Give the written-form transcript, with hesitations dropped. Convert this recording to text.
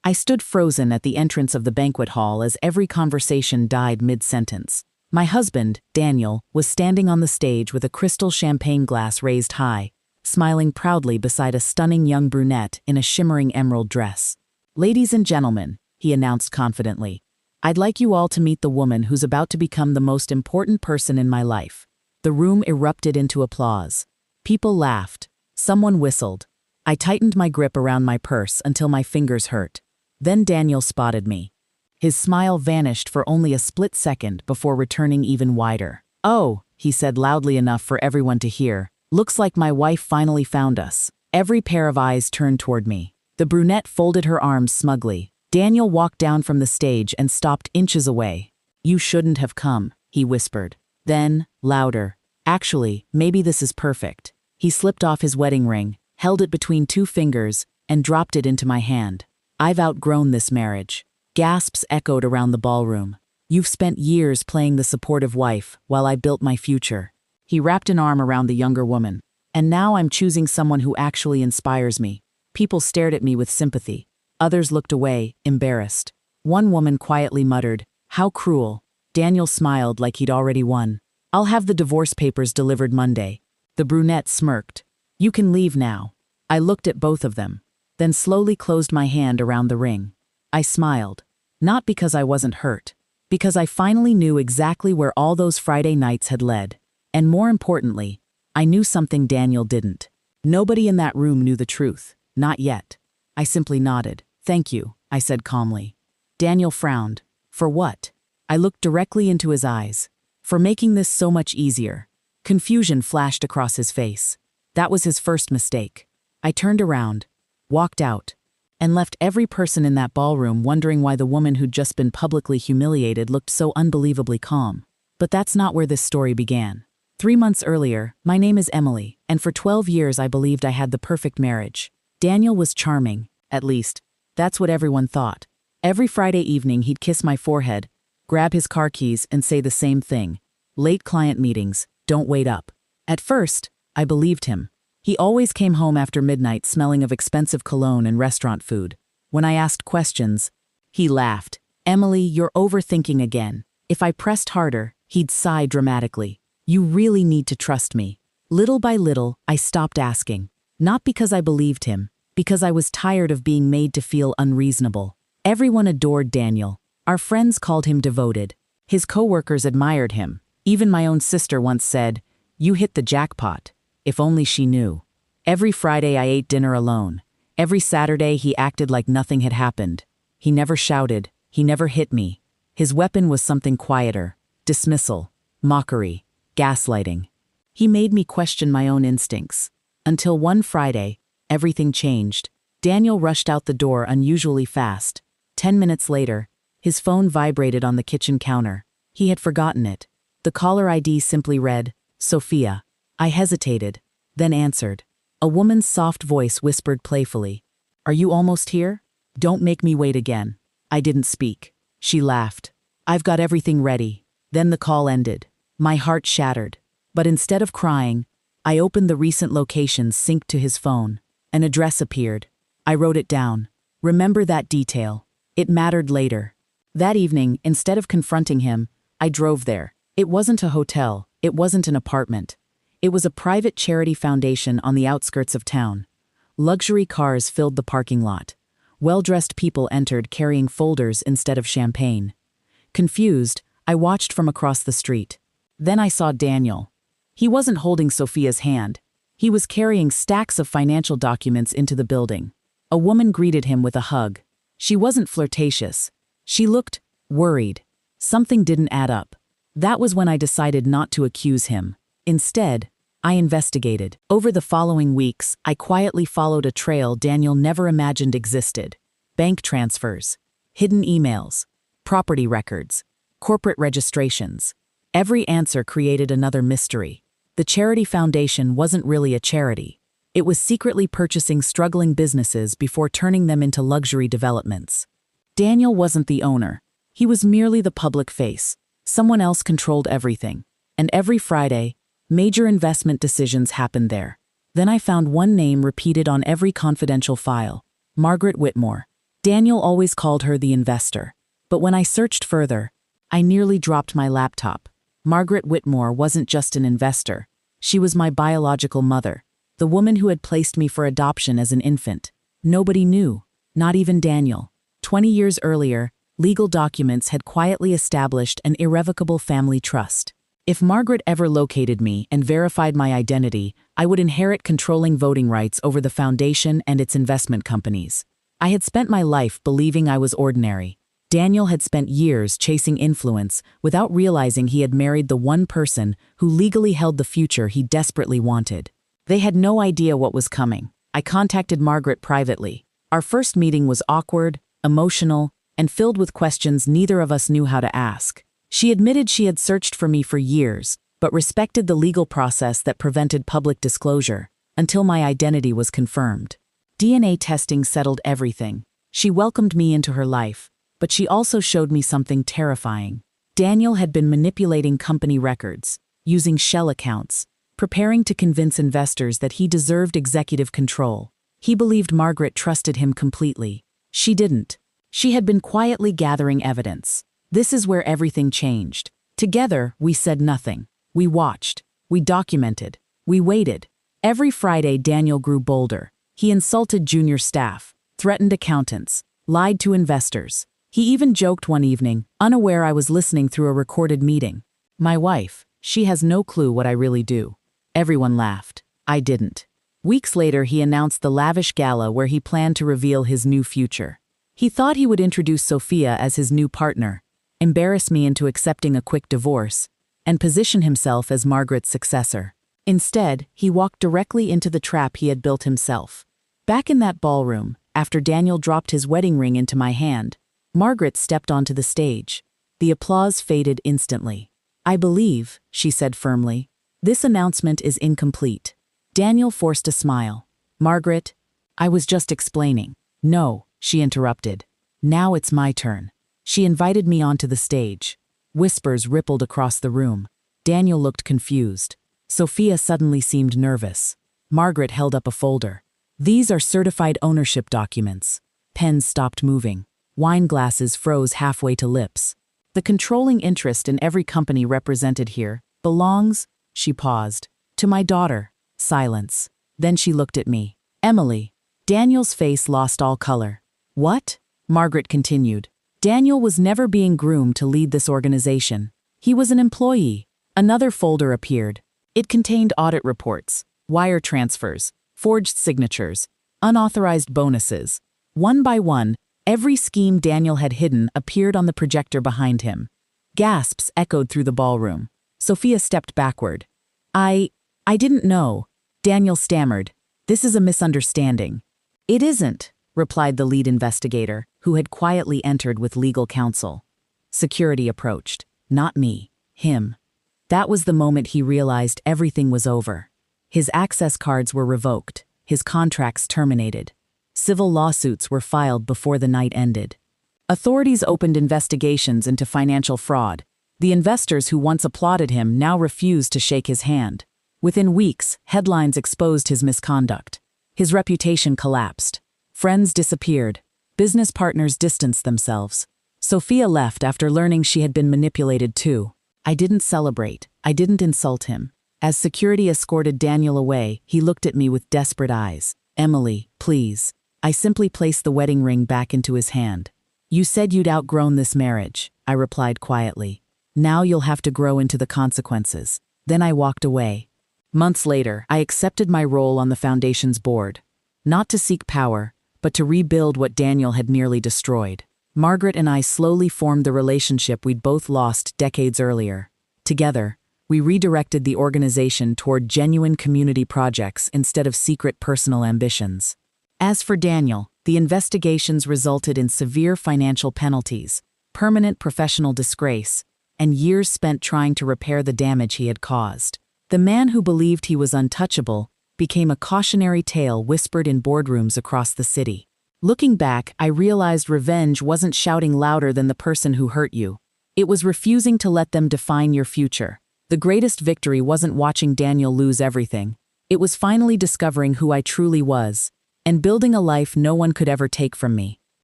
I stood frozen at the entrance of the banquet hall as every conversation died mid-sentence. My husband, Daniel, was standing on the stage with a crystal champagne glass raised high, smiling proudly beside a stunning young brunette in a shimmering emerald dress. "Ladies and gentlemen," he announced confidently, "I'd like you all to meet the woman who's about to become the most important person in my life." The room erupted into applause. People laughed. Someone whistled. I tightened my grip around my purse until my fingers hurt. Then Daniel spotted me. His smile vanished for only a split second before returning even wider. "Oh," he said loudly enough for everyone to hear, "looks like my wife finally found us." Every pair of eyes turned toward me. The brunette folded her arms smugly. Daniel walked down from the stage and stopped inches away. "You shouldn't have come," he whispered. Then, louder, "Actually, maybe this is perfect." He slipped off his wedding ring, held it between two fingers, and dropped it into my hand. "I've outgrown this marriage." Gasps echoed around the ballroom. "You've spent years playing the supportive wife while I built my future." He wrapped an arm around the younger woman. "And now I'm choosing someone who actually inspires me." People stared at me with sympathy. Others looked away, embarrassed. One woman quietly muttered, "How cruel." Daniel smiled like he'd already won. "I'll have the divorce papers delivered Monday." The brunette smirked. "You can leave now." I looked at both of them, then slowly closed my hand around the ring. I smiled. Not because I wasn't hurt. Because I finally knew exactly where all those Friday nights had led. And more importantly, I knew something Daniel didn't. Nobody in that room knew the truth. Not yet. I simply nodded. "Thank you," I said calmly. Daniel frowned. "For what?" I looked directly into his eyes. "For making this so much easier." Confusion flashed across his face. That was his first mistake. I turned around, walked out, and left every person in that ballroom wondering why the woman who'd just been publicly humiliated looked so unbelievably calm. But that's not where this story began. 3 months earlier, my name is Emily, and for 12 years I believed I had the perfect marriage. Daniel was charming, at least. That's what everyone thought. Every Friday evening he'd kiss my forehead, grab his car keys, and say the same thing. "Late client meetings, don't wait up." At first, I believed him. He always came home after midnight smelling of expensive cologne and restaurant food. When I asked questions, he laughed. "Emily, you're overthinking again." If I pressed harder, he'd sigh dramatically. "You really need to trust me." Little by little, I stopped asking. Not because I believed him, because I was tired of being made to feel unreasonable. Everyone adored Daniel. Our friends called him devoted. His coworkers admired him. Even my own sister once said, "You hit the jackpot." If only she knew. Every Friday I ate dinner alone. Every Saturday he acted like nothing had happened. He never shouted. He never hit me. His weapon was something quieter. Dismissal. Mockery. Gaslighting. He made me question my own instincts. Until one Friday, everything changed. Daniel rushed out the door unusually fast. 10 minutes later, his phone vibrated on the kitchen counter. He had forgotten it. The caller ID simply read, "Sophia." I hesitated, then answered. A woman's soft voice whispered playfully, "Are you almost here? Don't make me wait again." I didn't speak. She laughed. "I've got everything ready." Then the call ended. My heart shattered. But instead of crying, I opened the recent locations synced to his phone. An address appeared. I wrote it down. Remember that detail. It mattered later. That evening, instead of confronting him, I drove there. It wasn't a hotel. It wasn't an apartment. It was a private charity foundation on the outskirts of town. Luxury cars filled the parking lot. Well-dressed people entered carrying folders instead of champagne. Confused, I watched from across the street. Then I saw Daniel. He wasn't holding Sophia's hand. He was carrying stacks of financial documents into the building. A woman greeted him with a hug. She wasn't flirtatious. She looked worried. Something didn't add up. That was when I decided not to accuse him. Instead, I investigated. Over the following weeks, I quietly followed a trail Daniel never imagined existed. Bank transfers, hidden emails, property records, corporate registrations. Every answer created another mystery. The charity foundation wasn't really a charity. It was secretly purchasing struggling businesses before turning them into luxury developments. Daniel wasn't the owner. He was merely the public face. Someone else controlled everything. And every Friday, major investment decisions happened there. Then I found one name repeated on every confidential file: Margaret Whitmore. Daniel always called her the investor. But when I searched further, I nearly dropped my laptop. Margaret Whitmore wasn't just an investor. She was my biological mother, the woman who had placed me for adoption as an infant. Nobody knew, not even Daniel. 20 years earlier, legal documents had quietly established an irrevocable family trust. If Margaret ever located me and verified my identity, I would inherit controlling voting rights over the foundation and its investment companies. I had spent my life believing I was ordinary. Daniel had spent years chasing influence without realizing he had married the one person who legally held the future he desperately wanted. They had no idea what was coming. I contacted Margaret privately. Our first meeting was awkward, emotional, and filled with questions neither of us knew how to ask. She admitted she had searched for me for years, but respected the legal process that prevented public disclosure until my identity was confirmed. DNA testing settled everything. She welcomed me into her life, but she also showed me something terrifying. Daniel had been manipulating company records, using shell accounts, preparing to convince investors that he deserved executive control. He believed Margaret trusted him completely. She didn't. She had been quietly gathering evidence. This is where everything changed. Together, we said nothing. We watched. We documented. We waited. Every Friday, Daniel grew bolder. He insulted junior staff, threatened accountants, lied to investors. He even joked one evening, unaware I was listening through a recorded meeting. My wife, she has no clue what I really do. Everyone laughed. I didn't. Weeks later, he announced the lavish gala where he planned to reveal his new future. He thought he would introduce Sophia as his new partner, embarrass me into accepting a quick divorce, and position himself as Margaret's successor. Instead, he walked directly into the trap he had built himself. Back in that ballroom, after Daniel dropped his wedding ring into my hand, Margaret stepped onto the stage. The applause faded instantly. I believe, she said firmly, this announcement is incomplete. Daniel forced a smile. Margaret, I was just explaining. No, she interrupted. Now it's my turn. She invited me onto the stage. Whispers rippled across the room. Daniel looked confused. Sophia suddenly seemed nervous. Margaret held up a folder. These are certified ownership documents. Pens stopped moving. Wine glasses froze halfway to lips. The controlling interest in every company represented here belongs, she paused, to my daughter. Silence. Then she looked at me. Emily. Daniel's face lost all color. What? Margaret continued. Daniel was never being groomed to lead this organization. He was an employee. Another folder appeared. It contained audit reports, wire transfers, forged signatures, unauthorized bonuses. One by one, every scheme Daniel had hidden appeared on the projector behind him. Gasps echoed through the ballroom. Sophia stepped backward. I didn't know. Daniel stammered. This is a misunderstanding. It isn't, replied the lead investigator, who had quietly entered with legal counsel. Security approached. Not me. Him. That was the moment he realized everything was over. His access cards were revoked. His contracts terminated. Civil lawsuits were filed before the night ended. Authorities opened investigations into financial fraud. The investors who once applauded him now refused to shake his hand. Within weeks, headlines exposed his misconduct. His reputation collapsed. Friends disappeared. Business partners distanced themselves. Sophia left after learning she had been manipulated too. I didn't celebrate. I didn't insult him. As security escorted Daniel away, he looked at me with desperate eyes. Emily, please. I simply placed the wedding ring back into his hand. You said you'd outgrown this marriage, I replied quietly. Now you'll have to grow into the consequences. Then I walked away. Months later, I accepted my role on the foundation's board. Not to seek power, but to rebuild what Daniel had nearly destroyed. Margaret and I slowly formed the relationship we'd both lost decades earlier. Together, we redirected the organization toward genuine community projects instead of secret personal ambitions. As for Daniel, the investigations resulted in severe financial penalties, permanent professional disgrace, and years spent trying to repair the damage he had caused. The man who believed he was untouchable became a cautionary tale whispered in boardrooms across the city. Looking back, I realized revenge wasn't shouting louder than the person who hurt you. It was refusing to let them define your future. The greatest victory wasn't watching Daniel lose everything. It was finally discovering who I truly was, and building a life no one could ever take from me.